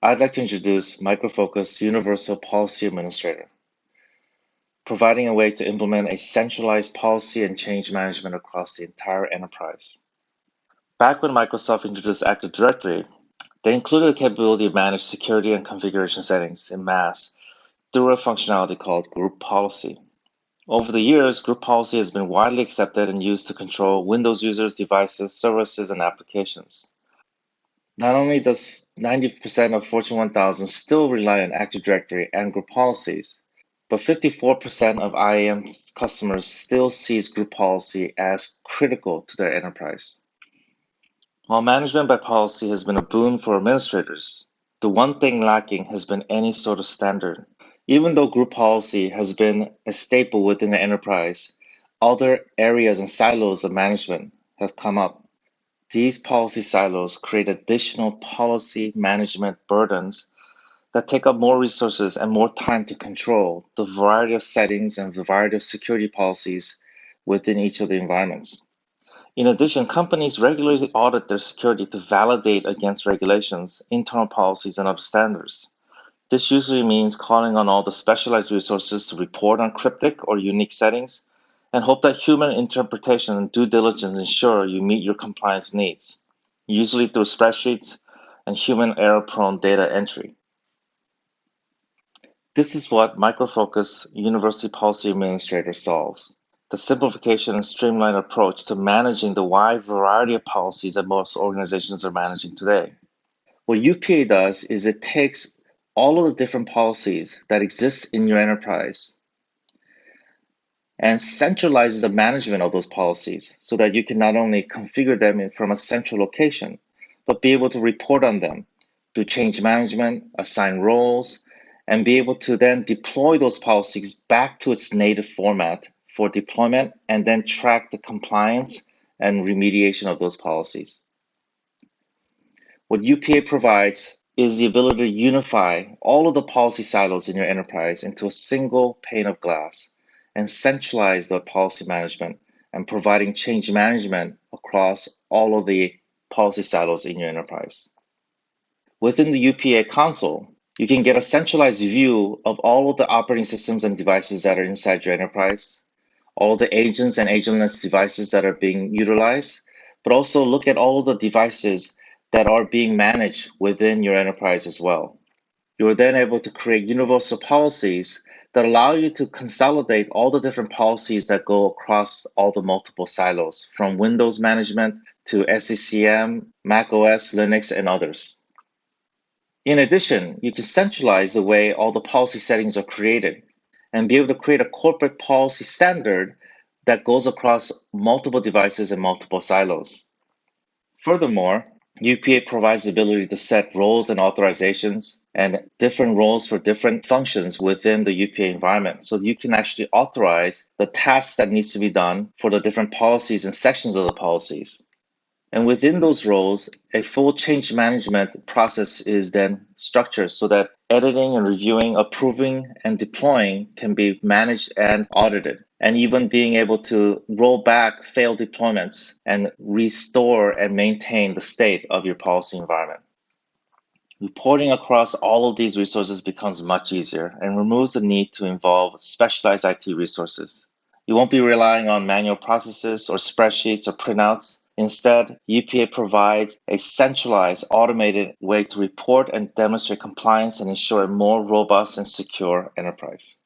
I'd like to introduce Micro Focus Universal Policy Administrator, providing a way to implement a centralized policy and change management across the entire enterprise. Back when Microsoft introduced Active Directory, they included the capability to manage security and configuration settings in mass through a functionality called Group Policy. Over the years, Group Policy has been widely accepted and used to control Windows users, devices, services, and applications. Not only does 90% of Fortune 1000 still rely on Active Directory and group policies, but 54% of IAM customers still sees group policy as critical to their enterprise. While management by policy has been a boon for administrators, the one thing lacking has been any sort of standard. Even though group policy has been a staple within the enterprise, other areas and silos of management have come up. These policy silos create additional policy management burdens that take up more resources and more time to control the variety of settings and the variety of security policies within each of the environments. In addition, companies regularly audit their security to validate against regulations, internal policies, and other standards. This usually means calling on all the specialized resources to report on cryptic or unique settings and hope that human interpretation and due diligence ensure you meet your compliance needs, usually through spreadsheets and human error-prone data entry. This is what Micro Focus Universal Policy Administrator solves: the simplification and streamlined approach to managing the wide variety of policies that most organizations are managing today. What UPA does is it takes all of the different policies that exist in your enterprise and centralizes the management of those policies so that you can not only configure them from a central location, but be able to report on them, do change management, assign roles, and be able to then deploy those policies back to its native format for deployment and then track the compliance and remediation of those policies. What UPA provides is the ability to unify all of the policy silos in your enterprise into a single pane of glass and centralize the policy management and providing change management across all of the policy silos in your enterprise. Within the UPA console, you can get a centralized view of all of the operating systems and devices that are inside your enterprise, all the agents and agentless devices that are being utilized, but also look at all of the devices that are being managed within your enterprise as well. You are then able to create universal policies that allow you to consolidate all the different policies that go across all the multiple silos, from Windows management to SCCM, Mac OS, Linux, and others. In addition, you can centralize the way all the policy settings are created and be able to create a corporate policy standard that goes across multiple devices and multiple silos. Furthermore, UPA provides the ability to set roles and authorizations and different roles for different functions within the UPA environment. So you can actually authorize the tasks that needs to be done for the different policies and sections of the policies. And within those roles, a full change management process is then structured so that editing and reviewing, approving, and deploying can be managed and audited, and even being able to roll back failed deployments and restore and maintain the state of your policy environment. Reporting across all of these resources becomes much easier and removes the need to involve specialized IT resources. You won't be relying on manual processes or spreadsheets or printouts. Instead, UPA provides a centralized, automated way to report and demonstrate compliance and ensure a more robust and secure enterprise.